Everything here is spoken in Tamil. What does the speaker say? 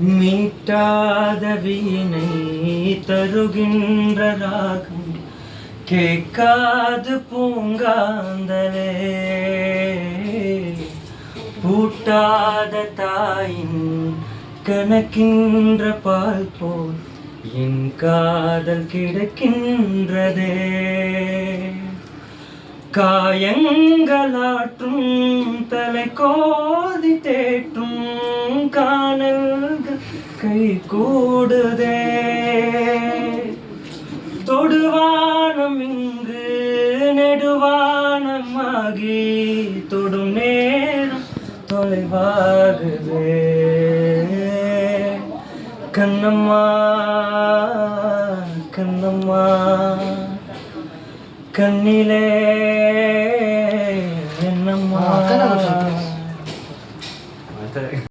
மீட்டாத வீணை தருகின்ற ராகம் கேட்காது பூங்காந்தலே பூட்டாத தாயின் கணக்கின்ற பால் போல் என் காதல் கிடைக்கின்றதே காயங்களாற்றும் தலை கோதி தேற்றும் காணல்கள் கை கூடுதே தொடுவானம் இங்கு நெடுவானமாகி தொடும் நேரம் தொலைவாகுதே கண்ணம்மா கண்ணம்மா கண்ணிலே என்னம்மா